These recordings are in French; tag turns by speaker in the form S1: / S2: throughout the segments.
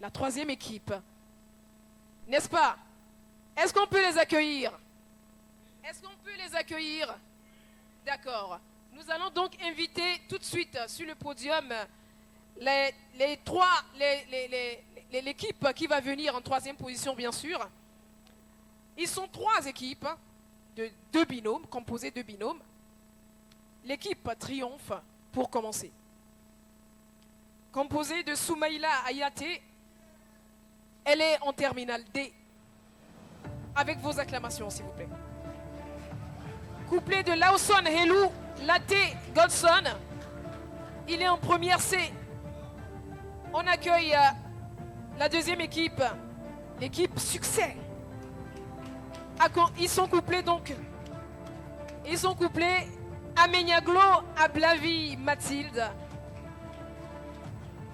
S1: la troisième équipe. N'est-ce pas? Est-ce qu'on peut les accueillir? Est-ce qu'on peut les accueillir? D'accord. Nous allons donc inviter tout de suite sur le podium l'équipe qui va venir en troisième position, bien sûr. Ils sont trois équipes de deux binômes, composées de binômes. L'équipe Triomphe, pour commencer, composée de Soumaïla Ayaté. Elle est en terminale D. Avec vos acclamations, s'il vous plaît. Couplé de Lawson Helou Laté Godson. Il est en première C. On accueille la deuxième équipe, l'équipe Succès. Ils sont couplés donc. Ils sont couplés Amenyaglo Ablavi Mathilde.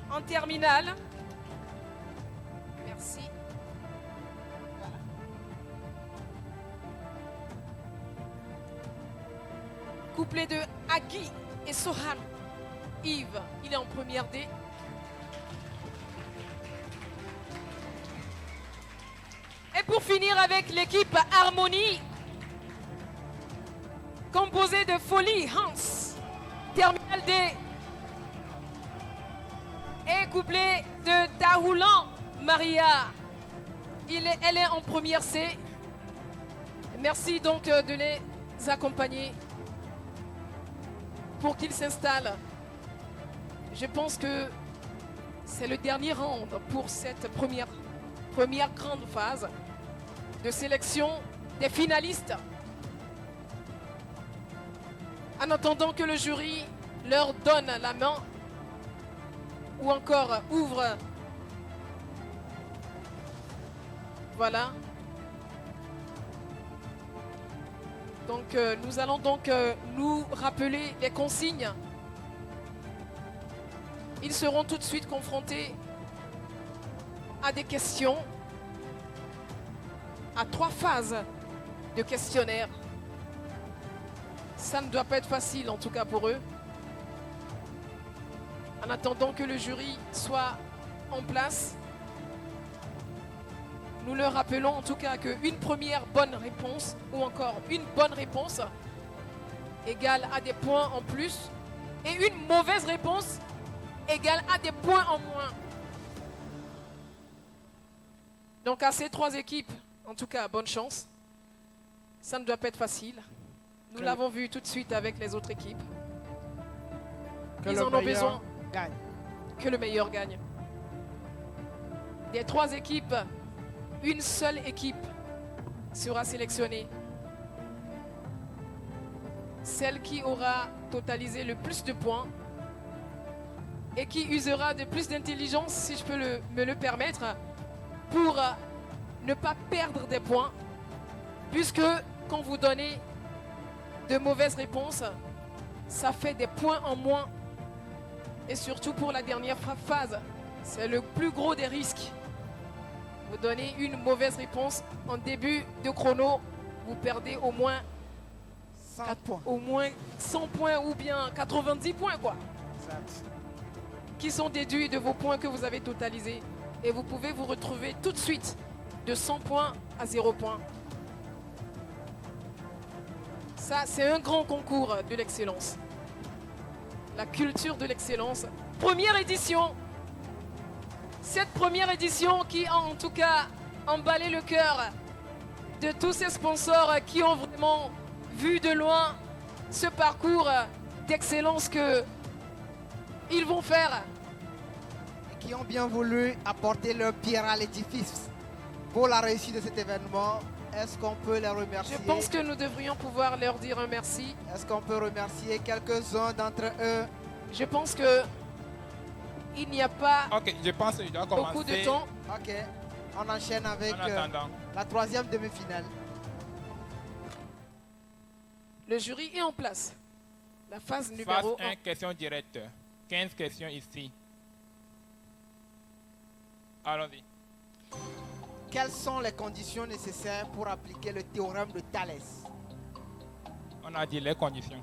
S1: En terminale. Merci. Voilà. Couplé de Agui et Soham Yves. Il est en première D. Et pour finir avec l'équipe Harmonie, composée de Folie Hans, terminale D, et couplée de Tahoulan Maria. Elle est en première C. Merci donc de les accompagner pour qu'ils s'installent. Je pense que c'est le dernier round pour cette première grande phase de sélection des finalistes. En attendant que le jury leur donne la main ou encore ouvre. Voilà. Donc nous allons donc nous rappeler les consignes. Ils seront tout de suite confrontés à des questions, à 3 phases de questionnaire. Ça ne doit pas être facile, en tout cas pour eux. En attendant que le jury soit en place, nous leur rappelons en tout cas qu'une première bonne réponse ou encore une bonne réponse égale à des points en plus et une mauvaise réponse égale à des points en moins. Donc à ces 3 équipes, en tout cas, bonne chance. Ça ne doit pas être facile. Nous l'avons vu tout de suite avec les autres équipes. Ils en ont besoin. Que le meilleur gagne. Des 3 équipes, une seule équipe sera sélectionnée. Celle qui aura totalisé le plus de points et qui usera de plus d'intelligence, si je peux me le permettre, pour ne pas perdre des points, puisque quand vous donnez de mauvaises réponses, ça fait des points en moins. Et surtout pour la dernière phase, c'est le plus gros des risques. Vous donnez une mauvaise réponse en début de chrono, vous perdez au moins
S2: 100 points.
S1: Au moins 100 points ou bien 90 points quoi.
S2: Exact.
S1: Qui sont déduits de vos points que vous avez totalisés. Et vous pouvez vous retrouver tout de suite de 100 points à 0 points. Ça, c'est un grand concours de l'excellence. La culture de l'excellence. Première édition. Cette première édition qui a en tout cas emballé le cœur de tous ces sponsors qui ont vraiment vu de loin ce parcours d'excellence que ils vont faire.
S2: Et qui ont bien voulu apporter leur pierre à l'édifice pour la réussite de cet événement. Est-ce qu'on peut les remercier?
S1: Je pense que nous devrions pouvoir leur dire un merci.
S2: Est-ce qu'on peut remercier quelques-uns d'entre eux?
S1: Je pense que il n'y a pas
S3: Ok, je pense que je dois commencer.
S1: beaucoup de temps.
S2: Ok, on enchaîne avec
S3: En attendant.
S2: la 3e demi-finale.
S1: Le jury est en place. La phase
S3: Phase
S1: numéro
S3: 1,
S1: 1.
S3: question directe. 15 questions ici. Allons-y.
S2: Quelles sont les conditions nécessaires pour appliquer le théorème de Thalès?
S3: On a dit les conditions.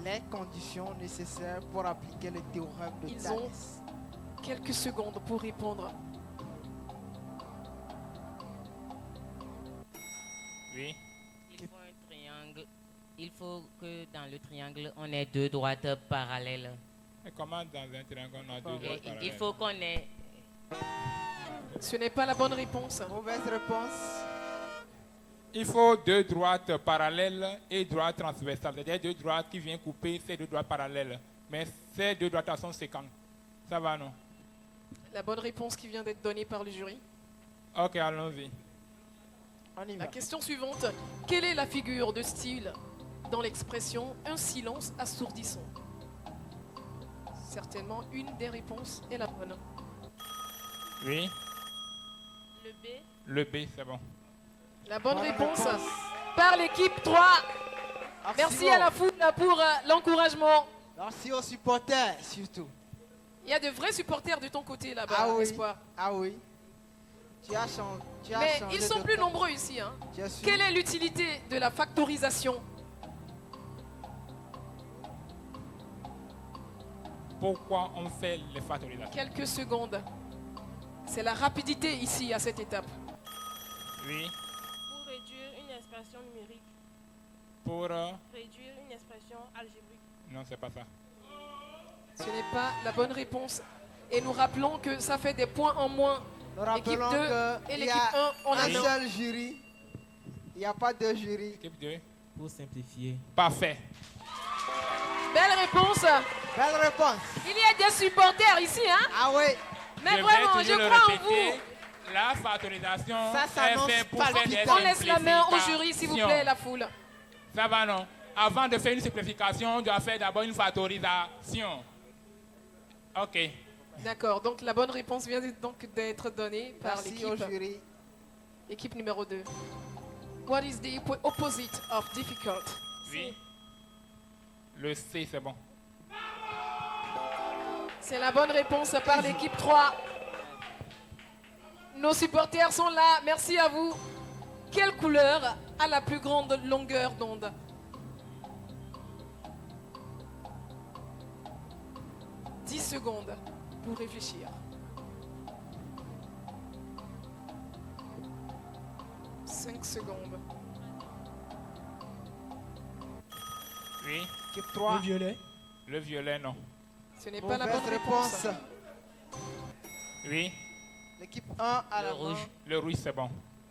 S2: Les conditions nécessaires pour appliquer le théorème de
S1: Ils ont
S2: Thalès.
S1: Quelques secondes pour répondre.
S3: Oui.
S4: Il faut un triangle. Il faut que dans le triangle, on ait deux droites parallèles.
S3: Et comment dans un triangle on a deux
S4: Et
S3: droites
S4: il
S3: parallèles?
S4: faut qu'on ait...
S1: Ce n'est pas la bonne réponse.
S2: Mauvaise réponse.
S3: Il faut deux droites parallèles et droites transversales. C'est-à-dire deux droites qui viennent couper ces deux droites parallèles. Mais ces deux droites sont séquentes. Ça va, non?
S1: La bonne réponse qui vient d'être donnée par le jury.
S3: Ok, allons-y.
S2: On y
S1: La
S2: va.
S1: question suivante. Quelle est la figure de style dans l'expression un silence assourdissant? Certainement une des réponses est la bonne.
S3: Oui.
S4: Le B.
S3: Le B, c'est bon.
S1: La bonne
S2: Bonne
S1: réponse
S2: réponse.
S1: par l'équipe 3. Merci à la foule pour l'encouragement.
S2: Merci aux supporters surtout.
S1: Il y a de vrais supporters de ton côté là-bas,
S2: Ah oui.
S1: Espoir.
S2: Ah oui. Tu as changé.
S1: Mais ils sont plus nombreux ici. Hein. Quelle est l'utilité de la factorisation?
S3: Pourquoi on fait les factorisations?
S1: Quelques secondes. C'est la rapidité ici à cette étape.
S3: Oui.
S5: Pour réduire une expression numérique,
S3: Pour...
S5: réduire une expression algébrique.
S3: Non, c'est pas ça.
S1: Ce n'est pas la bonne réponse. Et nous rappelons que ça fait des points en moins.
S2: Nous
S1: L'équipe
S2: rappelons
S1: 2 et
S2: qu'il y
S1: l'équipe
S2: a
S1: 1, on a
S2: un
S1: un.
S2: seul jury. Il n'y a pas deux jurys.
S3: Équipe 2.
S6: Pour simplifier.
S3: Parfait.
S1: Belle réponse.
S2: Belle réponse.
S1: Il y a des supporters ici, hein?
S2: Ah oui.
S1: Mais
S3: vais
S1: vraiment, je
S3: toujours le
S1: crois en
S3: répéter.
S1: vous.
S3: La factorisation
S2: Ça
S3: est
S2: s'annonce
S3: faite pour
S2: pas
S3: faire
S2: du
S3: des
S2: temps.
S1: On laisse la main au jury, s'il vous plaît, la foule.
S3: Ça va, non? Avant de faire une simplification, on doit faire d'abord une factorisation. Ok.
S1: D'accord, donc la bonne réponse vient donc d'être donnée par
S2: Merci au jury.
S1: l'équipe numéro 2. What is the opposite of difficult?
S3: Oui. Le C, c'est bon.
S1: C'est la bonne réponse par l'équipe 3. Nos supporters sont là, merci à vous. Quelle couleur a la plus grande longueur d'onde? « 10 secondes pour réfléchir. 5 secondes.
S3: Oui.
S2: Équipe 3.
S6: violet.
S3: Le violet, non.
S1: Ce n'est pas la bonne
S2: Mauvaise
S1: réponse.
S2: réponse.
S3: Oui.
S2: L'équipe 1 à
S4: Le
S2: la
S4: rouge.
S2: main.
S3: Le rouge, c'est bon.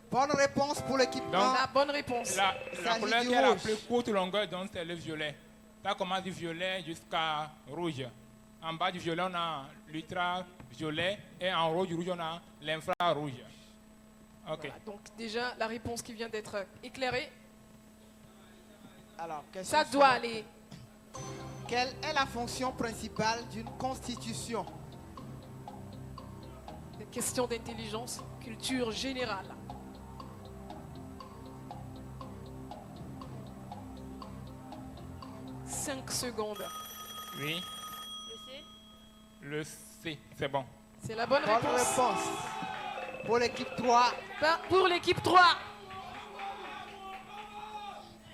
S2: Bonne réponse pour l'équipe
S3: Donc,
S2: 1.
S1: La bonne réponse.
S3: La
S2: s'agit
S3: couleur
S2: du
S3: qui a la
S2: rouge.
S3: plus courte longueur d'onde, c'est le violet. Ça commence du violet jusqu'à rouge. En bas du violet, on a l'ultraviolet. Et en haut du rouge, on a l'infrarouge. Ok.
S1: Voilà, donc déjà, la réponse qui vient d'être éclairée,
S2: Alors, question
S1: ça doit
S2: suivante.
S1: aller.
S2: Quelle est la fonction principale d'une constitution?
S1: Une question d'intelligence, culture générale. « 5 secondes.
S3: Oui.
S5: Le C,
S3: Le C, c'est bon.
S1: C'est la bonne
S2: Bonne
S1: réponse.
S2: réponse. Pour l'équipe 3.
S1: Pour l'équipe 3.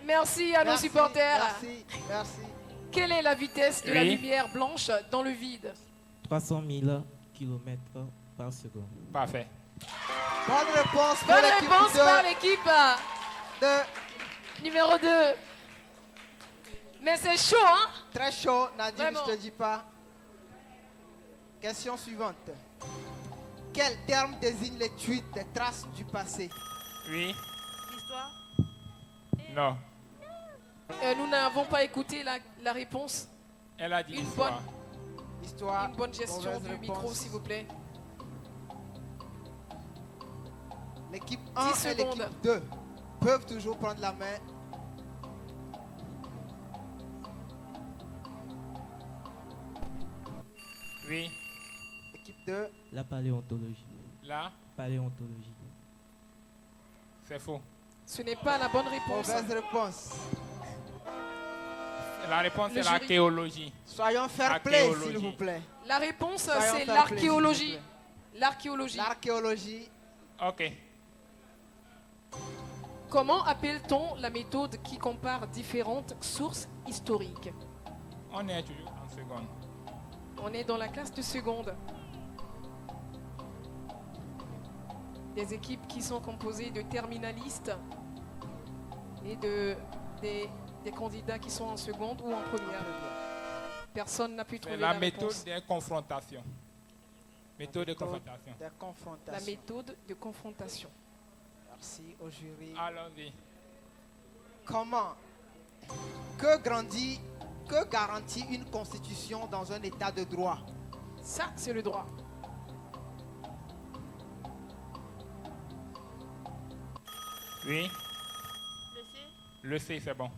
S1: Merci à nos
S2: Merci,
S1: supporters.
S2: Merci, merci.
S1: Quelle est la vitesse de la
S3: Oui.
S1: lumière blanche dans le vide?
S6: 300 000 km par seconde.
S3: Parfait.
S2: Bonne réponse pour
S1: Bonne
S2: l'équipe
S1: réponse par l'équipe
S2: de
S1: numéro 2. Mais c'est chaud, hein?
S2: Très chaud, Nadim,
S1: Vraiment.
S2: je te dis pas. Question suivante. Quel terme désigne les tweets des traces du passé?
S3: Oui.
S5: l'histoire,
S3: Non.
S1: Nous n'avons pas écouté la réponse.
S3: Elle a dit
S1: Une
S3: histoire.
S2: Histoire.
S1: Une bonne gestion
S2: mauvaise
S1: du
S2: réponse.
S1: micro, s'il vous plaît.
S2: L'équipe 1
S1: 10
S2: et
S1: secondes.
S2: l'équipe 2 peuvent toujours prendre la main.
S3: Oui.
S2: Équipe 2.
S6: La paléontologie.
S3: Là,
S6: Paléontologie.
S3: c'est faux.
S1: Ce n'est pas la bonne réponse.
S2: Mauvaise réponse.
S3: La réponse
S1: Le
S3: est
S1: jury.
S3: l'archéologie.
S2: Soyons fair play,
S3: Archéologie.
S2: s'il vous plaît.
S1: La réponse,
S2: Soyons
S1: c'est
S2: fair play,
S1: l'archéologie.
S2: s'il vous
S1: L'archéologie.
S2: L'archéologie.
S3: Ok.
S1: Comment appelle-t-on la méthode qui compare différentes sources historiques?
S3: On est toujours en seconde.
S1: On est dans la classe de seconde. des équipes qui sont composées de terminalistes et des candidats qui sont en seconde ou en première. Personne n'a pu
S3: C'est
S1: trouver
S3: la
S1: la
S3: méthode
S1: réponse.
S3: des confrontations. Méthode de confrontation.
S2: Des
S1: La
S2: confrontations.
S1: méthode de confrontation.
S2: Merci au jury.
S3: Allons-y.
S2: Comment que garantit une constitution dans un état de droit?
S1: Ça, c'est le droit.
S3: Oui,
S5: Le C.
S3: le C, c'est bon.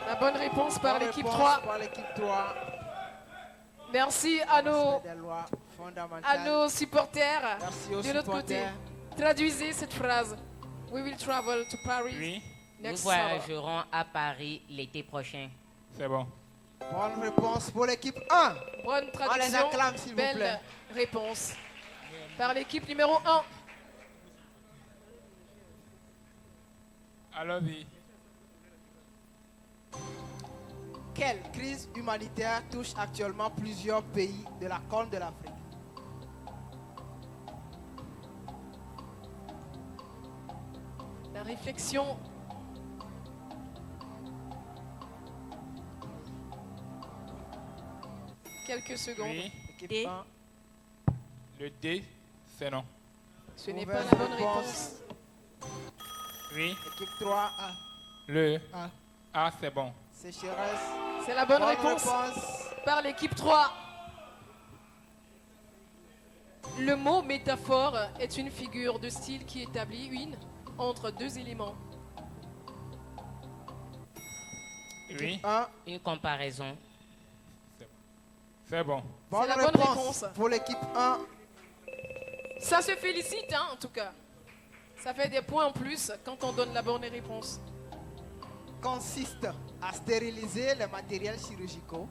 S1: La bonne réponse par
S2: Bonne
S1: l'équipe
S2: réponse
S1: 3.
S2: par l'équipe 3.
S1: Merci à nos,
S2: Respect des lois fondamentales.
S1: à nos supporters.
S2: Merci aux
S1: De l'autre côté,
S2: supporters.
S1: traduisez cette phrase. We will travel to Paris
S3: Oui,
S4: Nous
S1: next summer.
S4: voyagerons à Paris l'été prochain.
S3: c'est bon.
S2: Bonne réponse pour l'équipe 1.
S1: Bonne
S2: On les
S1: traduction.
S2: acclame, s'il vous
S1: Belle
S2: plaît.
S1: réponse. Par l'équipe numéro 1.
S3: Allons-y.
S2: Quelle crise humanitaire touche actuellement plusieurs pays de la Corne de l'Afrique?
S1: La réflexion. Quelques secondes.
S3: Oui,
S2: Équipe
S5: D.
S2: 1.
S3: le D, c'est non.
S1: Ce n'est
S2: Mauvaise
S1: pas la bonne
S2: réponse.
S1: réponse.
S3: Oui,
S2: Équipe 3. A.
S3: le
S2: A.
S3: A, c'est bon.
S2: Sécheresse.
S1: C'est la bonne
S2: Bonne
S1: réponse par l'équipe 3. Le mot métaphore est une figure de style qui établit une entre deux éléments.
S3: Oui,
S2: 1.
S4: Une comparaison.
S3: c'est bon.
S2: Bonne
S1: la bonne
S2: réponse
S1: réponse.
S2: pour l'équipe 1.
S1: Ça se félicite, hein, en tout cas. Ça fait des points en plus quand on donne la bonne réponse.
S2: Consiste à stériliser les matériels chirurgicaux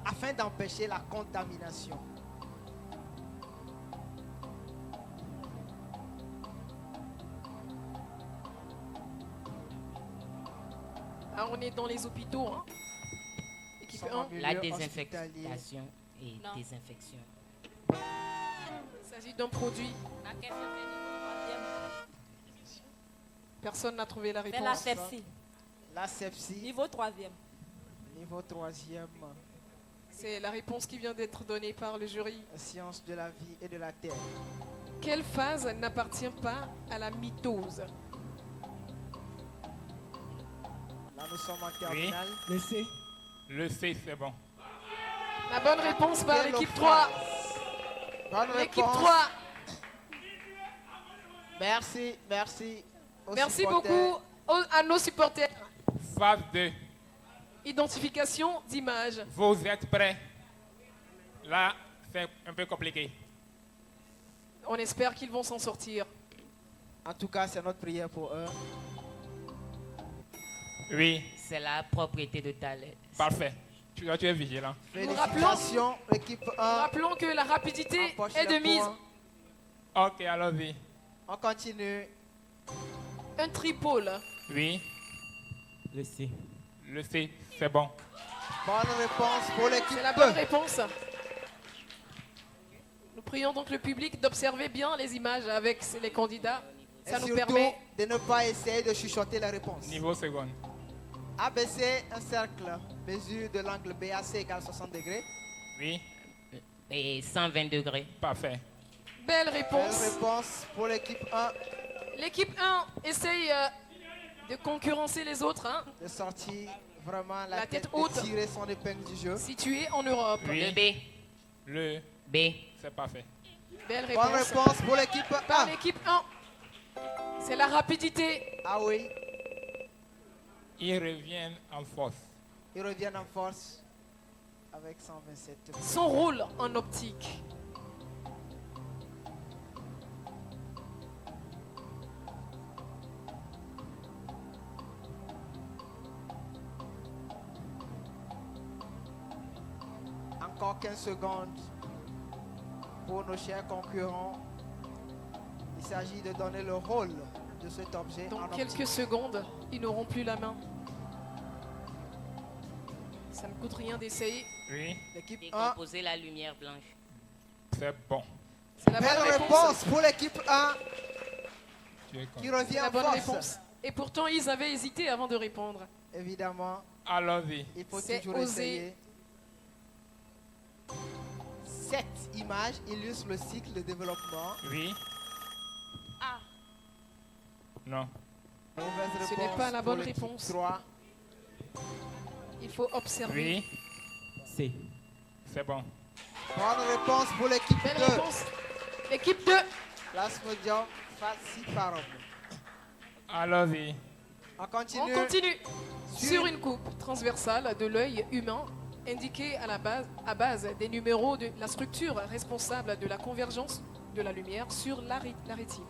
S2: afin d'empêcher la contamination.
S1: Ah, on est dans les hôpitaux. Hein.
S2: Nous
S1: Équipe
S2: sommes en
S1: 1,
S4: La
S2: milieu hospitalier.
S4: désinfectation et
S5: Non.
S4: désinfection.
S1: il s'agit d'un produit.
S5: La question c'est niveau
S1: Personne n'a trouvé la
S5: 3e. C'est la
S1: réponse.
S5: sepsie.
S2: La sepsie,
S5: Niveau 3e.
S2: niveau 3e,
S1: C'est la réponse qui vient d'être donnée par le jury.
S2: science de la vie et de la terre.
S1: Quelle phase n'appartient pas à la mitose?
S2: Là, nous sommes en terminale.
S6: Le C.
S3: Le C, c'est bon.
S1: La bonne réponse par
S2: Quelle
S1: l'équipe
S2: phase?
S1: 3.
S2: Bonne
S1: L'équipe
S2: réponse.
S1: 3.
S2: Merci, merci. aux
S1: Merci
S2: supporters.
S1: beaucoup à nos supporters.
S3: Phase 2.
S1: Identification d'image.
S3: Vous êtes prêts? Là, c'est un peu compliqué.
S1: On espère qu'ils vont s'en sortir.
S2: En tout cas, c'est notre prière pour eux.
S3: Oui,
S4: C'est la propriété de Thalès.
S3: parfait. Tu es vigilant.
S1: Nous rappelons-
S2: Félicitations, l'équipe 1.
S1: Rappelons que la rapidité
S2: Empoche
S1: est de
S2: le
S1: mise.
S2: point.
S3: Ok, allons-y.
S2: On continue.
S1: Un tripôle.
S3: Oui,
S6: Le C.
S3: le C, c'est bon.
S2: Bonne réponse pour l'équipe
S1: C'est la bonne
S2: 2.
S1: réponse. Nous prions donc le public d'observer bien les images avec les candidats.
S2: Et
S1: Ça nous
S2: surtout,
S1: permet.
S2: de ne pas essayer de chuchoter la réponse.
S3: Niveau seconde.
S2: ABC, un cercle, mesure de l'angle BAC égale 60 degrés.
S3: Oui,
S4: Et 120 degrés.
S3: parfait.
S1: Belle
S2: Belle
S1: réponse.
S2: réponse pour l'équipe 1
S1: L'équipe 1 essaye de concurrencer les autres, hein,
S2: de sortir vraiment la,
S1: La tête
S2: tête
S1: haute.
S2: de tirer son épingle du jeu.
S1: situés en Europe.
S3: Oui.
S4: Le B.
S3: Le,
S4: B.
S3: c'est parfait.
S1: Belle
S2: Bonne
S1: réponse.
S2: réponse pour l'équipe
S1: Par
S2: 1.
S1: l'équipe 1. C'est la rapidité.
S2: Ah oui,
S3: Ils reviennent en force.
S2: ils reviennent en force avec 127.
S1: Son rôle en optique.
S2: Encore 15 secondes pour nos chers concurrents. Il s'agit de donner le rôle de cet objet en
S1: Dans
S2: optique.
S1: quelques secondes, ils n'auront plus la main. Ça ne coûte rien d'essayer.
S3: Oui,
S2: L'équipe 1,
S4: Décomposer la lumière blanche.
S3: c'est bon.
S1: C'est la
S2: Belle
S1: bonne réponse.
S2: réponse pour l'équipe 1
S3: Tu es con.
S2: qui
S1: C'est
S2: revient
S1: la
S2: en
S1: bonne
S2: force.
S1: réponse. Et pourtant, ils avaient hésité avant de répondre.
S2: Évidemment,
S3: Allons-y.
S2: il faut
S1: C'est
S2: toujours
S1: osé.
S2: essayer. Cette image illustre le cycle de développement.
S3: Oui.
S5: A.
S3: Non.
S2: Mauvaise réponse.
S1: Ce n'est pas la
S2: pour
S1: bonne
S2: l'équipe
S1: réponse.
S2: 3.
S1: Il faut observer.
S3: Oui.
S6: C.
S3: C'est bon.
S2: Bonne réponse pour l'équipe
S1: Belle
S2: 2.
S1: réponse. L'équipe 2.
S2: Plasmodium falciparum.
S3: Allons-y.
S2: On
S1: On
S2: continue.
S1: continue. Sur une coupe transversale de l'œil humain, indiquée à base des numéros de la structure responsable de la convergence de la lumière sur la rétine.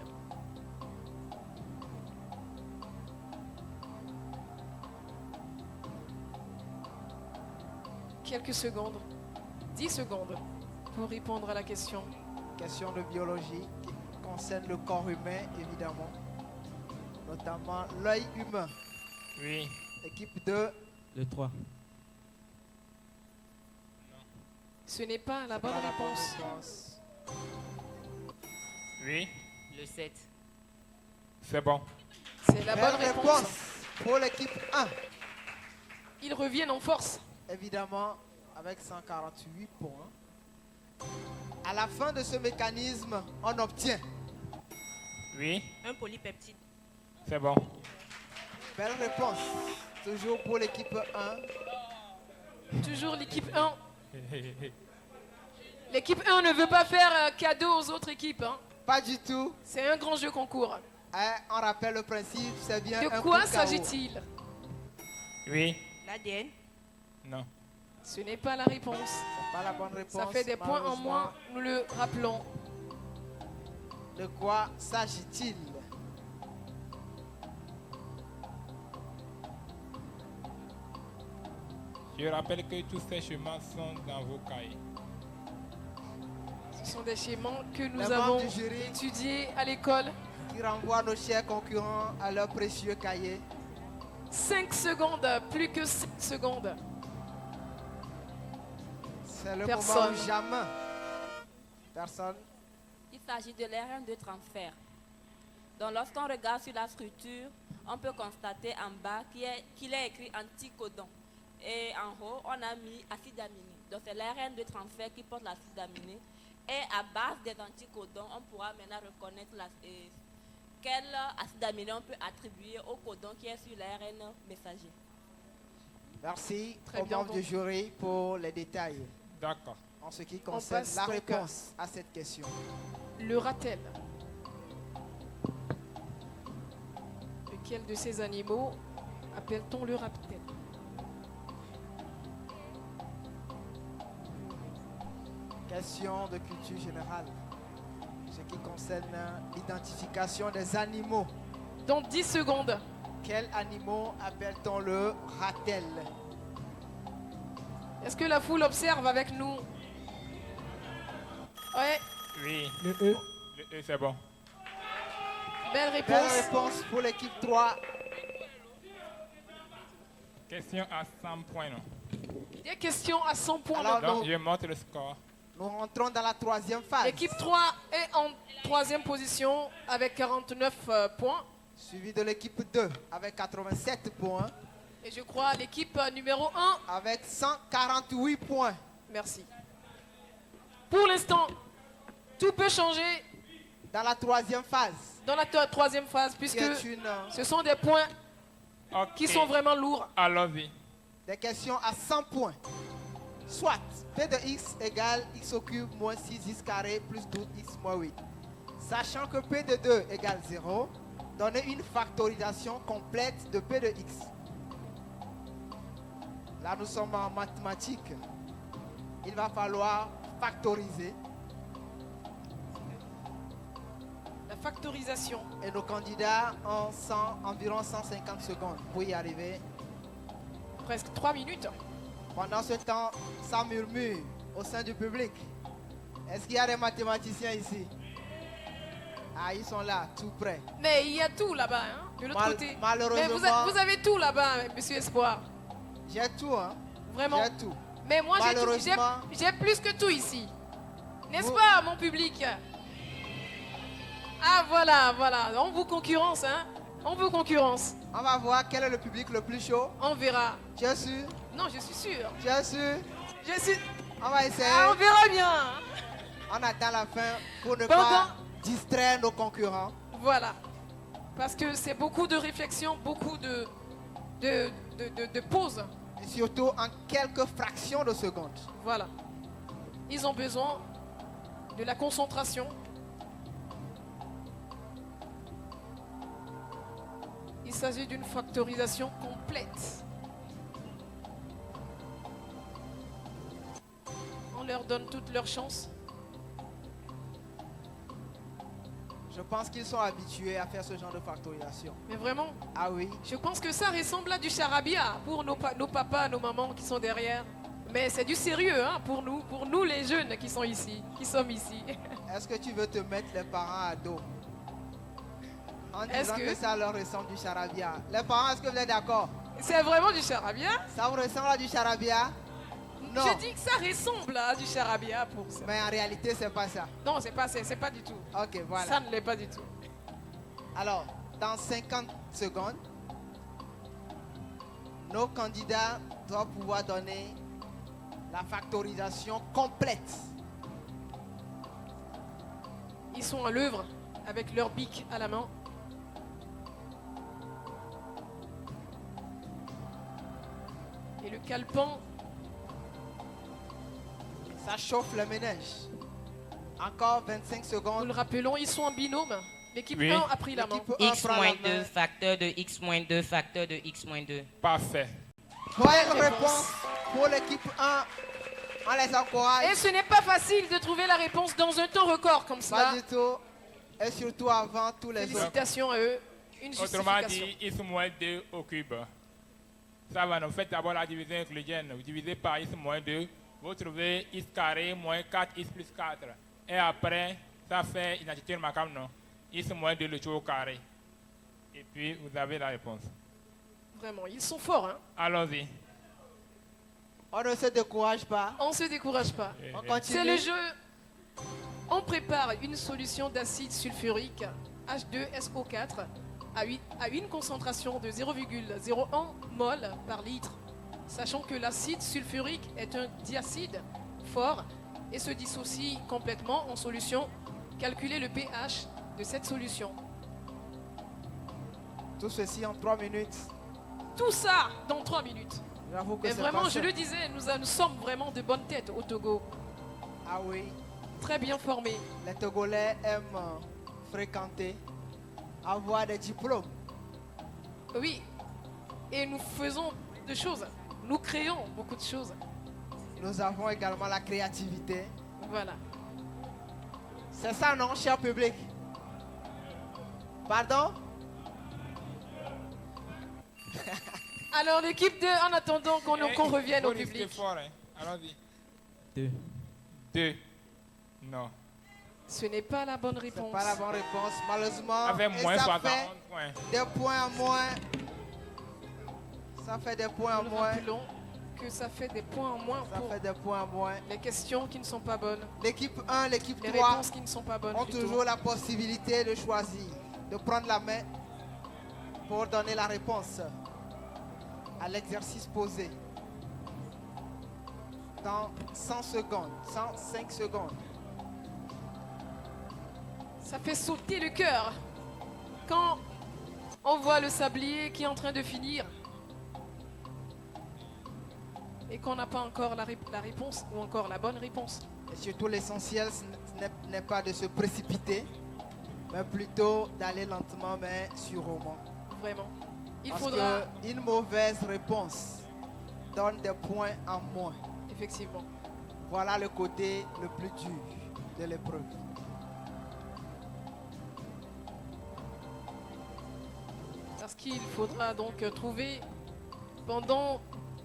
S1: Quelques secondes, 10 secondes, pour répondre à la question.
S2: Question de biologie qui concerne le corps humain, évidemment. Notamment l'œil humain.
S3: Oui.
S2: Équipe 2.
S6: Le 3.
S1: Ce n'est pas la bonne réponse.
S3: Oui.
S4: Le 7.
S3: C'est bon.
S1: C'est la bonne
S2: Belle
S1: réponse.
S2: réponse pour l'équipe 1.
S1: Ils reviennent en force.
S2: Évidemment, avec 148 points. À la fin de ce mécanisme, on obtient.
S3: Oui.
S5: Un polypeptide.
S3: C'est bon.
S2: Belle réponse. Toujours pour l'équipe 1.
S1: Toujours l'équipe 1. L'équipe 1 ne veut pas faire cadeau aux autres équipes. Hein.
S2: Pas du tout.
S1: C'est un grand jeu concours.
S2: On rappelle le principe, c'est bien
S1: De
S2: un
S1: quoi
S2: coup KO.
S1: s'agit-il?
S3: Oui.
S5: L'ADN.
S3: Non.
S1: Ce n'est pas la réponse.
S2: C'est pas la bonne réponse.
S1: Ça fait des points en moins, nous le rappelons.
S2: De quoi s'agit-il?
S3: Je rappelle que tous ces chemins sont dans vos cahiers.
S1: Ce sont des schémas que nous
S2: Les membres
S1: avons
S2: du jury
S1: étudiés à l'école.
S2: qui renvoient nos chers concurrents à leur précieux cahier.
S1: 5 secondes, plus que 5 secondes.
S2: C'est le
S1: Personne.
S2: moment ou jamais. Personne.
S5: Il s'agit de l'ARN de transfert. Donc lorsqu'on regarde sur la structure, on peut constater en bas qu'il est écrit anticodon. Et en haut, on a mis acide aminé. Donc c'est l'ARN de transfert qui porte l'acide aminé. Et à base des anticodons, on pourra maintenant reconnaître quel acide aminé on peut attribuer au codon qui est sur l'ARN messager.
S2: Merci
S1: Très
S2: aux
S1: bien,
S2: membres
S1: donc.
S2: du jury pour les détails
S3: D'accord.
S2: en ce qui concerne
S1: passe
S2: la
S1: donc
S2: réponse à cette question.
S1: Le ratel. Lequel de ces animaux appelle-t-on le ratel?
S2: Question de culture générale. Ce qui concerne l'identification des animaux.
S1: Dans 10 secondes.
S2: Quel animal appelle-t-on le ratel?
S1: Est-ce que la foule observe avec nous? Ouais,
S3: Oui.
S6: Le E.
S3: Le E, c'est bon.
S1: belle
S2: Belle
S1: réponse.
S2: réponse pour l'équipe 3.
S3: Question à 100 points, non?
S1: Des questions à 100 points.
S2: Alors,
S1: maintenant.
S3: Donc, je monte le score.
S2: Nous rentrons dans la troisième phase.
S1: L'équipe 3 est en troisième position avec 49 points.
S2: Suivi de l'équipe 2 avec 87 points.
S1: Et je crois l'équipe numéro 1.
S2: Avec 148 points.
S1: Merci. Pour l'instant, tout peut changer
S2: Dans la troisième phase.
S1: dans la troisième phase
S2: Qui
S1: puisque
S2: est une,
S1: ce sont des points
S3: Ok.
S1: qui sont vraiment lourds.
S3: Allons-y.
S2: des questions à 100 points. Soit P de x égale x au cube moins 6x carré plus 12x moins 8. Sachant que P de 2 égale 0, donnez une factorisation complète de P de x. Là, nous sommes en mathématiques. Il va falloir factoriser
S1: La factorisation.
S2: et nos candidats ont environ 150 secondes pour y arriver.
S1: Presque 3 minutes.
S2: Pendant ce temps, ça murmure au sein du public. Est-ce qu'il y a des mathématiciens ici? Ah, ils sont là, tout près.
S1: Mais il y a tout là-bas, hein, de l'autre côté. Mais
S2: Malheureusement,
S1: vous avez tout là-bas, monsieur Espoir.
S2: j'ai tout, hein.
S1: Vraiment.
S2: J'ai tout.
S1: Mais moi,
S2: Malheureusement-
S1: j'ai plus que tout ici. N'est-ce
S2: Vous-
S1: pas, mon public? Ah voilà, voilà. On vous concurrence, hein. On vous concurrence.
S2: On va voir quel est le public le plus chaud.
S1: On verra.
S2: Tu es sûr?
S1: Non, je suis sûr.
S2: Tu es sûr?
S1: Je suis...
S2: On va essayer.
S1: Ah, on verra bien.
S2: On attend la fin pour ne
S1: Pendant-
S2: pas distraire nos concurrents.
S1: Voilà. Parce que c'est beaucoup de réflexion, beaucoup de pauses.
S2: Et surtout en quelques fractions de secondes.
S1: Voilà. Ils ont besoin de la concentration. Il s'agit d'une factorisation complète. On leur donne toutes leurs chances.
S2: Je pense qu'ils sont habitués à faire ce genre de factorisation.
S1: Mais vraiment,
S2: Ah oui?
S1: je pense que ça ressemble à du charabia pour nos papas, nos mamans qui sont derrière. Mais c'est du sérieux hein, pour nous les jeunes qui sont ici, qui sommes ici.
S2: Est-ce que tu veux te mettre les parents à dos? En
S1: Est-ce
S2: disant
S1: que-
S2: que ça leur ressemble du charabia. Les parents, est-ce que vous êtes d'accord?
S1: C'est vraiment du charabia.
S2: Ça vous ressemble à du charabia? Non.
S1: Je dis que ça ressemble à du charabia pour ça.
S2: Mais en réalité, c'est pas ça.
S1: Non, c'est pas du tout.
S2: Ok, voilà.
S1: Ça ne l'est pas du tout.
S2: Alors, dans 50 secondes, nos candidats doivent pouvoir donner la factorisation complète.
S1: Ils sont à l'œuvre avec leur bic à la main. Et le calepin,
S2: Ça chauffe le ménage. Encore 25
S1: nous
S2: secondes.
S1: le rappelons, ils sont en binôme. L'équipe
S3: Oui.
S1: 1 a pris la main.
S2: L'équipe 1
S4: X
S2: prend la
S4: moins
S2: main.
S4: 2, facteur de X moins 2, facteur de X moins 2.
S3: Parfait.
S2: Bonne réponse pour l'équipe 1. On les encourage.
S1: Et ce n'est pas facile de trouver la réponse dans un temps record comme
S2: Pas
S1: cela.
S2: du tout. Et surtout avant tous les autres.
S1: Félicitations à eux. Une
S3: Autrement
S1: justification.
S3: dit, X moins 2 au cube. Ça va, nous faites d'abord la division euclidienne. Vous divisez par X moins 2. Vous trouvez X carré moins 4X plus 4. Et après, ça fait identité remarquable, non? X moins 2 le tout au carré. Et puis, vous avez la réponse.
S1: Vraiment, ils sont forts. Hein.
S3: Allons-y.
S2: On ne se décourage pas.
S1: On ne se décourage pas.
S2: On continue.
S1: C'est le jeu. On prépare une solution d'acide sulfurique H2SO4 à une concentration de 0,01 mol par litre, sachant que l'acide sulfurique est un diacide fort et se dissocie complètement en solution. Calculez le pH de cette solution.
S2: Tout ceci en 3 minutes.
S1: Tout ça dans 3 minutes.
S2: J'avoue que
S1: Mais
S2: c'est
S1: vraiment,
S2: pas
S1: je
S2: simple.
S1: le disais, nous sommes vraiment de bonnes têtes au Togo.
S2: Ah oui.
S1: Très bien formés.
S2: Les Togolais aiment fréquenter, avoir des diplômes.
S1: Oui. Et nous faisons de choses. Nous créons beaucoup de choses.
S2: Nous avons également la créativité.
S1: Voilà.
S2: C'est ça, non, cher public? Pardon?
S1: Alors l'équipe 2, en attendant qu'on revienne au
S3: Vous risquez
S1: public.
S3: fort, hein. Allons-y.
S6: 2.
S3: 2. Non.
S1: Ce n'est pas la bonne
S2: C'est
S1: réponse.
S2: pas la bonne réponse, malheureusement.
S3: Avec
S2: Et
S3: moins
S2: ça
S3: 71
S2: fait
S3: points.
S2: des points en moins. Ça fait des points en
S1: Nous
S2: moins.
S1: rappelons que ça fait des points en moins
S2: Ça
S1: pour
S2: fait des points en moins.
S1: les questions qui ne sont pas bonnes,
S2: L'équipe 1, l'équipe
S1: les
S2: 3
S1: réponses qui ne sont pas bonnes.
S2: ont
S1: plutôt.
S2: toujours la possibilité de choisir, de prendre la main pour donner la réponse à l'exercice posé. Dans 100 secondes, 105 secondes.
S1: Ça fait sauter le cœur quand on voit le sablier qui est en train de finir et qu'on n'a pas encore la réponse ou encore la bonne réponse.
S2: Et surtout, l'essentiel ce n'est pas de se précipiter, mais plutôt d'aller lentement, mais sûrement.
S1: Vraiment. Il
S2: Parce
S1: faudra
S2: qu'une mauvaise réponse donne des points en moins.
S1: effectivement.
S2: Voilà le côté le plus dur de l'épreuve.
S1: Parce qu'il faudra donc trouver, pendant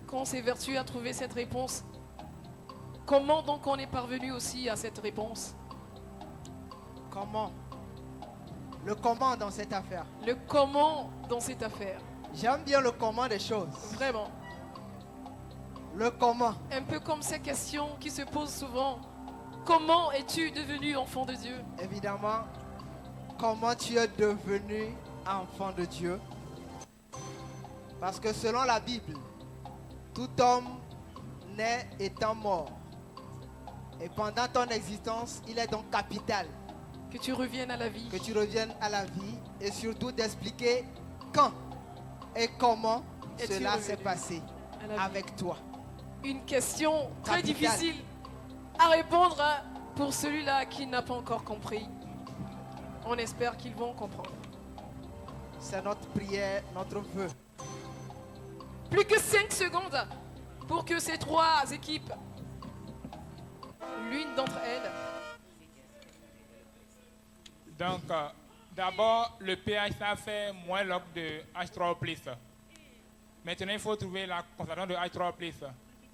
S1: qu'on s'évertue à trouver cette réponse, comment donc on est parvenu aussi à cette réponse.
S2: Comment? Le comment dans cette affaire.
S1: Le comment dans cette affaire.
S2: J'aime bien le comment des choses.
S1: Vraiment.
S2: Le comment.
S1: Un peu comme ces questions qui se posent souvent. Comment es-tu devenu enfant de Dieu?
S2: Évidemment, comment tu es devenu enfant de Dieu. Parce que selon la Bible, tout homme naît étant mort. Et pendant ton existence, il est donc capital
S1: Que tu reviennes à la vie.
S2: que tu reviennes à la vie et surtout d'expliquer quand et comment
S1: Es-tu
S2: cela
S1: revenu
S2: s'est passé
S1: à la vie.
S2: avec toi.
S1: Une question très
S2: Capital.
S1: difficile à répondre pour celui-là qui n'a pas encore compris. On espère qu'ils vont comprendre.
S2: C'est notre prière, notre vœu.
S1: Plus que 5 secondes pour que ces trois équipes, l'une d'entre elles,
S3: Donc, d'abord, le pH, ça fait moins log de H3+. Maintenant, il faut trouver la concentration de H3+.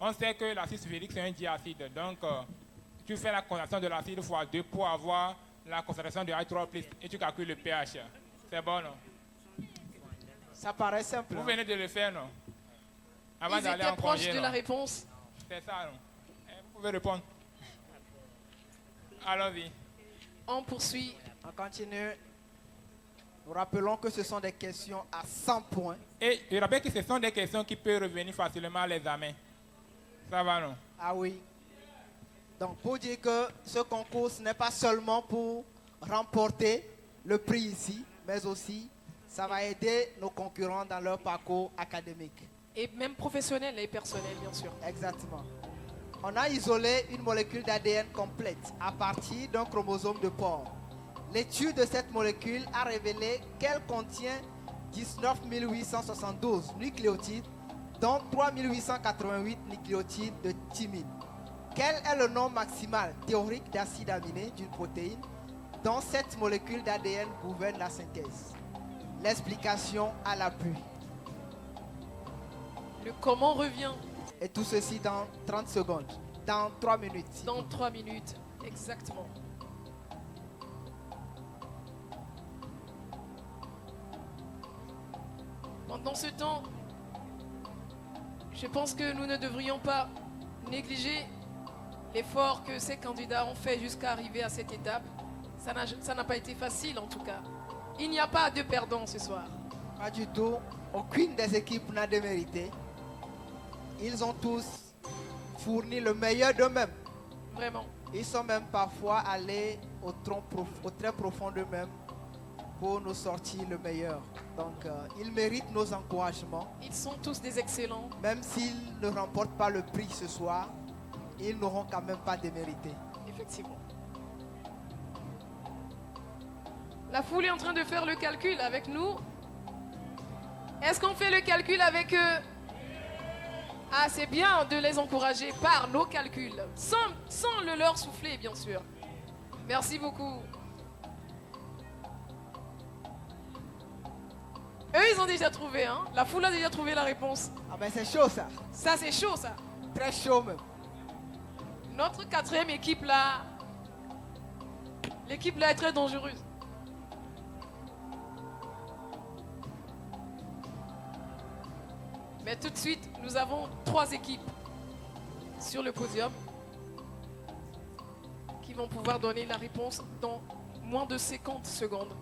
S3: On sait que l'acide sulfurique, c'est un diacide. Donc, tu fais la concentration de l'acide fois 2 pour avoir la concentration de H3+. Et tu calcules le pH. C'est bon, non?
S2: Ça paraît simple.
S3: Vous
S2: hein?
S3: venez de le faire, non? Avant
S1: ils
S3: d'aller
S1: étaient
S3: en
S1: proches
S3: congé,
S1: de
S3: non?
S1: la réponse.
S3: C'est ça, non? Vous pouvez répondre. Allons-y.
S1: On poursuit.
S2: On continue. Nous rappelons que ce sont des questions à 100 points.
S3: Et je rappelle que ce sont des questions qui peuvent revenir facilement à l'examen. Ça va, non?
S2: Ah oui. Donc pour dire que ce concours, ce n'est pas seulement pour remporter le prix ici, mais aussi ça va aider nos concurrents dans leur parcours académique.
S1: Et même professionnel et personnel, bien sûr.
S2: Exactement. On a isolé une molécule d'ADN complète à partir d'un chromosome de porc. L'étude de cette molécule a révélé qu'elle contient 19 872 nucléotides, dont 3 888 nucléotides de thymine. Quel est le nombre maximal théorique d'acides aminés d'une protéine dont cette molécule d'ADN gouverne la synthèse? L'explication à l'appui.
S1: Le comment revient
S2: Et tout ceci dans 30 secondes. Dans 3 minutes. s'il vous
S1: dans
S2: plaît.
S1: 3 minutes. Exactement. Pendant ce temps, je pense que nous ne devrions pas négliger l'effort que ces candidats ont fait jusqu'à arriver à cette étape. Ça n'a pas été facile en tout cas. Il n'y a pas de perdants ce soir.
S2: Pas du tout. Aucune des équipes n'a démérité. Ils ont tous fourni le meilleur d'eux-mêmes.
S1: Vraiment.
S2: Ils sont même parfois allés au très profond d'eux-mêmes pour nous sortir le meilleur. Donc, ils méritent nos encouragements.
S1: Ils sont tous des excellents.
S2: Même s'ils ne remportent pas le prix ce soir, ils n'auront quand même pas démérité.
S1: Effectivement. La foule est en train de faire le calcul avec nous. Est-ce qu'on fait le calcul avec eux? Ah, c'est bien de les encourager par nos calculs, sans le leur souffler, bien sûr. Merci beaucoup. Eux, ils ont déjà trouvé, hein? La foule a déjà trouvé la réponse.
S2: Ah ben c'est chaud ça.
S1: Ça, c'est chaud, ça.
S2: Très chaud même.
S1: Notre quatrième équipe, là, l'équipe, là, est très dangereuse. Mais tout de suite, nous avons 3 équipes sur le podium qui vont pouvoir donner la réponse dans moins de 50 secondes.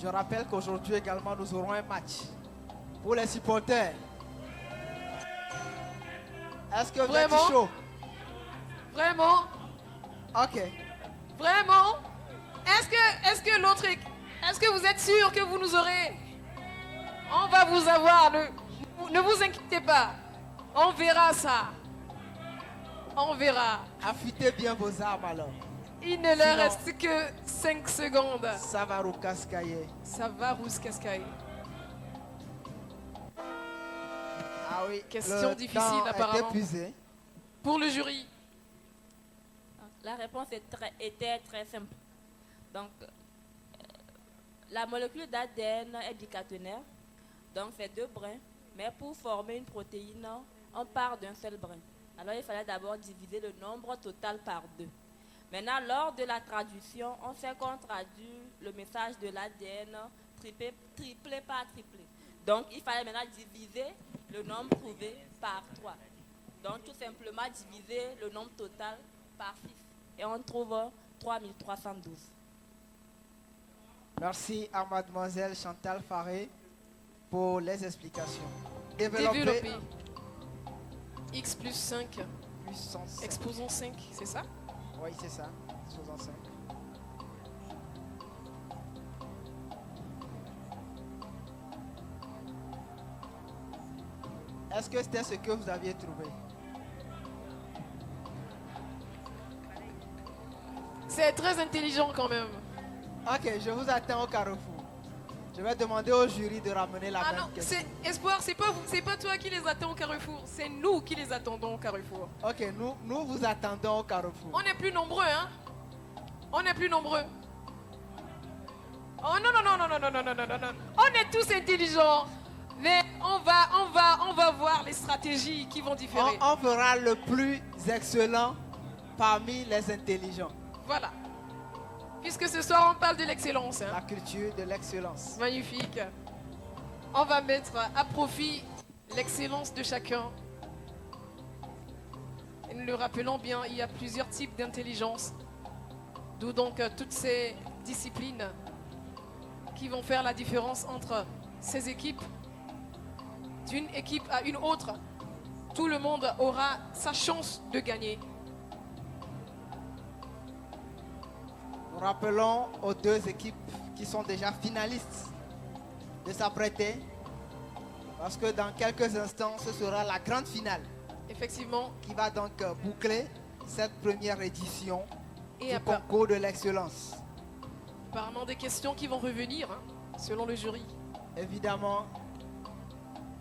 S2: Je rappelle qu'aujourd'hui également nous aurons un match pour les supporters. Est-ce que vous êtes
S1: Vraiment?
S2: chaud?
S1: Vraiment?
S2: Ok.
S1: Vraiment? Est-ce que l'autre... Est-ce que vous êtes sûr que vous nous aurez? On va vous avoir. Ne vous inquiétez pas. On verra ça. On verra.
S2: Affûtez bien vos armes alors.
S1: Il ne leur
S2: Sinon-
S1: reste que 5 secondes.
S2: Savaru Kaskaye.
S1: Ça va, Rousse Cascaille.
S2: Ah oui.
S1: Question
S2: le
S1: difficile,
S2: temps est
S1: apparemment.
S2: épuisé.
S1: Pour le jury,
S5: La réponse était très simple. Donc, la molécule d'ADN est bicaténaire, donc fait 2 brins, mais pour former une protéine, on part d'un seul brin. Alors, il fallait d'abord diviser le nombre total par 2. Maintenant, lors de la traduction, on sait qu'on traduit le message de l'ADN triplé par triplé. Donc, il fallait maintenant diviser le nombre prouvé par 3. Donc, tout simplement diviser le nombre total par 6. Et on trouve 3312.
S2: Merci à mademoiselle Chantal Faré pour les explications. Développer
S1: Développer. X plus 5.
S2: plus 105.
S1: Exposons 5, c'est ça?
S2: Oui, c'est ça. 65. Est-ce que c'était ce que vous aviez trouvé?
S1: C'est très intelligent quand même.
S2: Ok, je vous attends au carrefour. Je vais demander au jury de ramener la
S1: Ah
S2: même
S1: non,
S2: question.
S1: c'est Espoir, c'est pas vous, c'est pas toi qui les attends au carrefour, c'est nous qui les attendons au carrefour.
S2: Ok, nous vous attendons au carrefour.
S1: On est plus nombreux, hein? On est plus nombreux. Oh non, non, non, non, non, non, non, non, non, non, non. On est tous intelligents. Mais on va voir les stratégies qui vont différer.
S2: On fera le plus excellent parmi les intelligents.
S1: Voilà. Puisque ce soir on parle de l'excellence.
S2: La
S1: Hein.
S2: culture de l'excellence.
S1: Magnifique. On va mettre à profit l'excellence de chacun. Et nous le rappelons bien, il y a plusieurs types d'intelligence. D'où donc toutes ces disciplines qui vont faire la différence entre ces équipes. D'une équipe à une autre, tout le monde aura sa chance de gagner.
S2: Nous rappelons aux deux équipes qui sont déjà finalistes de s'apprêter parce que dans quelques instants, ce sera la grande finale
S1: Effectivement.
S2: qui va donc boucler cette première édition
S1: Et
S2: du concours de l'excellence.
S1: apparemment des questions qui vont revenir, hein, selon le jury.
S2: Évidemment,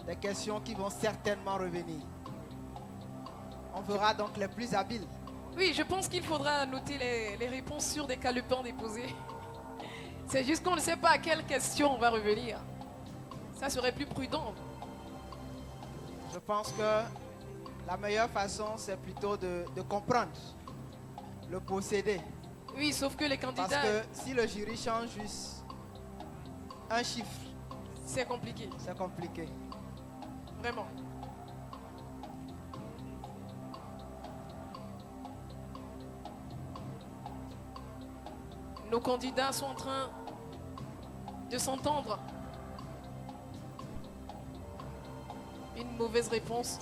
S2: des questions qui vont certainement revenir. On fera donc les plus habiles.
S1: Oui, je pense qu'il faudra noter les réponses sur des calepins déposés. C'est juste qu'on ne sait pas à quelle question on va revenir. Ça serait plus prudent.
S2: Je pense que la meilleure façon, c'est plutôt de comprendre le procédé.
S1: Oui, sauf que les
S2: Parce
S1: candidats,
S2: que si le jury change juste un chiffre,
S1: c'est compliqué,
S2: c'est compliqué.
S1: vraiment. Nos candidats sont en train de s'entendre. Une mauvaise réponse,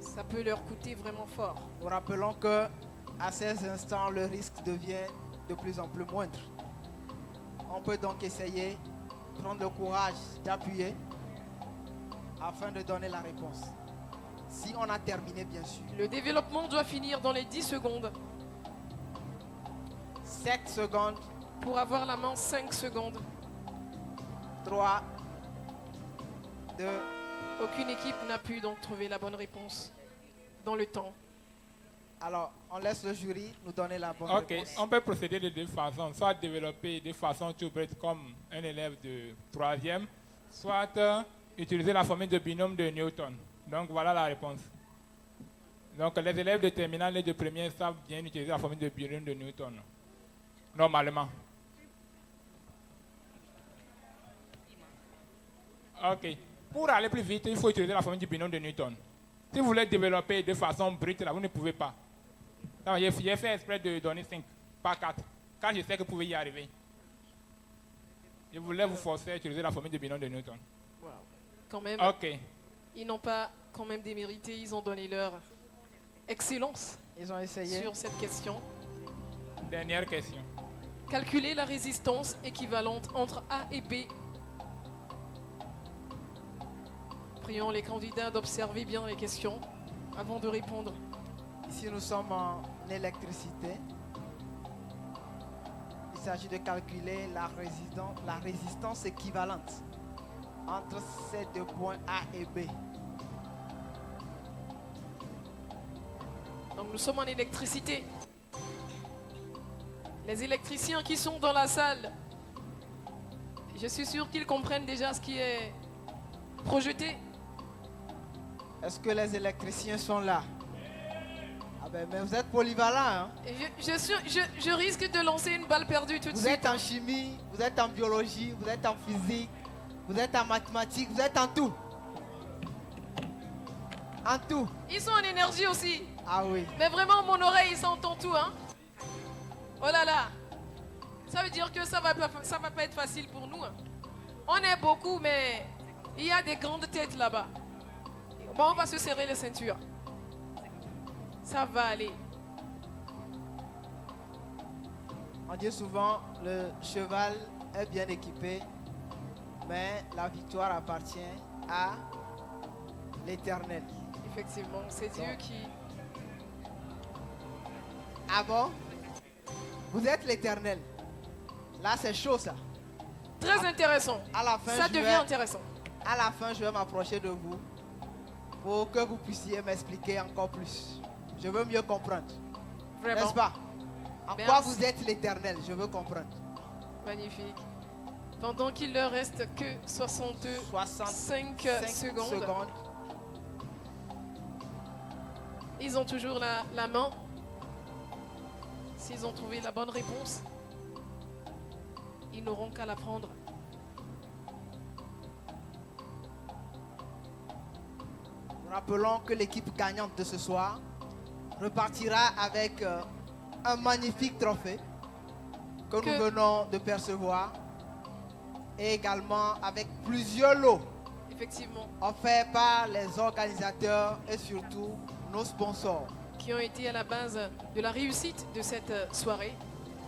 S1: ça peut leur coûter vraiment fort.
S2: Nous rappelons que à ces instants, le risque devient de plus en plus moindre. On peut donc essayer, prendre le courage d'appuyer afin de donner la réponse. Si on a terminé, bien sûr.
S1: Le développement doit finir dans les 10 secondes.
S2: 7 secondes,
S1: Pour avoir la main, 5 secondes.
S2: 3, 2,
S1: Aucune équipe n'a pu donc trouver la bonne réponse dans le temps.
S2: alors on laisse le jury nous donner la bonne
S3: Ok,
S2: réponse.
S3: on peut procéder de deux façons. Soit développer de façon tout bête comme un élève de 3e, soit utiliser la formule de binôme de Newton. Donc voilà la réponse. Donc les élèves de terminale et de première savent bien utiliser la formule de binôme de Newton. Normalement. Ok. Pour aller plus vite, il faut utiliser la formule du binôme de Newton. Si vous voulez développer de façon brute, là, vous ne pouvez pas. Donc, j'ai fait exprès de donner 5, pas 4. Car je sais que vous pouvez y arriver. Je voulais vous forcer à utiliser la formule du binôme de Newton.
S1: Quand même,
S3: Ok.
S1: ils n'ont pas quand même démérité, ils ont donné leur excellence
S2: Ils ont essayé.
S1: sur cette question.
S3: Dernière question.
S1: Calculer la résistance équivalente entre A et B. Prions les candidats d'observer bien les questions avant de répondre.
S2: Ici, nous sommes en électricité. Il s'agit de calculer la résistance équivalente entre ces deux points A et B.
S1: Donc nous sommes en électricité. Les électriciens qui sont dans la salle, je suis sûr qu'ils comprennent déjà ce qui est projeté.
S2: Est-ce que les électriciens sont là? Mais vous êtes polyvalent. Hein?
S1: Et je risque de lancer une balle perdue tout de
S2: Vous
S1: suite.
S2: êtes en chimie, vous êtes en biologie, vous êtes en physique, vous êtes en mathématiques, vous êtes en tout. En tout.
S1: Ils sont en énergie aussi.
S2: Ah oui.
S1: Mais vraiment, mon oreille, ça entend tout, hein. Oh là là. Ça veut dire que ça va pas être facile pour nous. Hein. On est beaucoup, mais il y a des grandes têtes là-bas. Bon, on va se serrer les ceintures. Ça va aller.
S2: On dit souvent, le cheval est bien équipé, mais la victoire appartient à l'Éternel.
S1: Effectivement, c'est Dieu qui...
S2: Ah bon? Vous êtes l'Éternel. Là, c'est chaud ça.
S1: Très intéressant.
S2: À la fin,
S1: Ça devient intéressant.
S2: À la fin, je vais m'approcher de vous pour que vous puissiez m'expliquer encore plus. Je veux mieux comprendre.
S1: Vraiment.
S2: N'est-ce pas? En
S1: Merci.
S2: quoi vous êtes l'Éternel? Je veux comprendre.
S1: Magnifique. Pendant qu'il leur reste que 65 secondes. Ils ont toujours la main. S'ils ont trouvé la bonne réponse, ils n'auront qu'à la prendre.
S2: Nous rappelons que l'équipe gagnante de ce soir repartira avec un magnifique trophée que nous venons de percevoir et également avec plusieurs lots
S1: Effectivement.
S2: offerts par les organisateurs et surtout nos sponsors
S1: Qui ont été à la base de la réussite de cette soirée.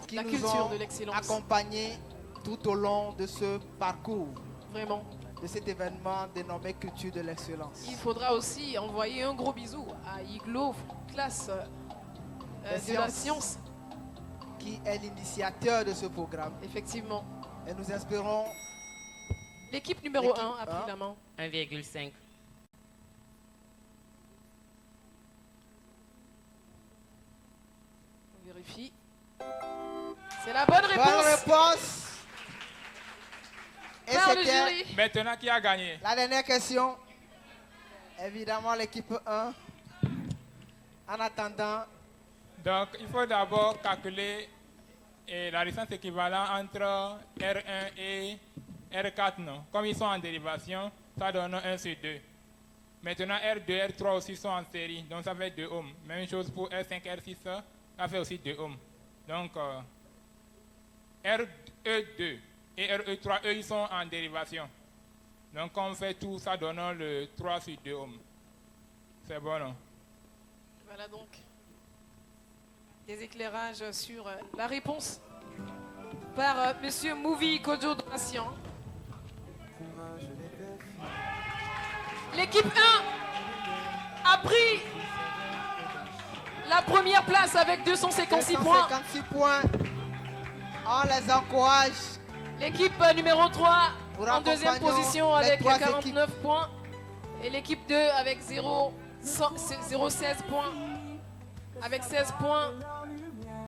S2: qui
S1: La
S2: nous
S1: culture
S2: ont
S1: de l'excellence.
S2: accompagnés tout au long de ce parcours,
S1: Vraiment.
S2: de cet événement dénommé Culture de l'excellence.
S1: Il faudra aussi envoyer un gros bisou à Iglo, classe
S2: Des
S1: de la
S2: sciences.
S1: science.
S2: Qui est l'initiateur de ce programme.
S1: Effectivement.
S2: Et nous espérons
S1: L'équipe numéro
S2: L'équipe
S1: 1 a pris
S2: un.
S1: la main.
S4: 1,5.
S1: On vérifie. C'est la bonne réponse.
S2: bonne réponse. Et
S1: Par le
S2: c'était
S1: jury.
S3: Maintenant, qui a gagné?
S2: la dernière question. Évidemment, l'équipe 1. En attendant,
S3: Donc, il faut d'abord calculer la distance équivalente entre R1 et R4. Non? Comme ils sont en dérivation, ça donne 1 sur 2. Maintenant, R2, R3 aussi sont en série, donc ça fait 2 ohms. Même chose pour R5, R6, ça fait aussi 2 ohms. Donc, RE2 et RE3, eux, ils sont en dérivation. Donc, quand on fait tout, ça donne le 3 sur 2 ohms. C'est bon, non?
S1: Voilà donc des éclairages sur la réponse par Monsieur Mouvi Kojo Donatien. L'équipe 1 a pris la première place avec 256 points.
S2: 256 points. On les encourage.
S1: L'équipe numéro 3
S2: Nous
S1: en deuxième
S2: raccompagnons
S1: position
S2: les
S1: avec
S2: trois
S1: 49 points. Et l'équipe 2 avec 0,16 points. Avec 16 points.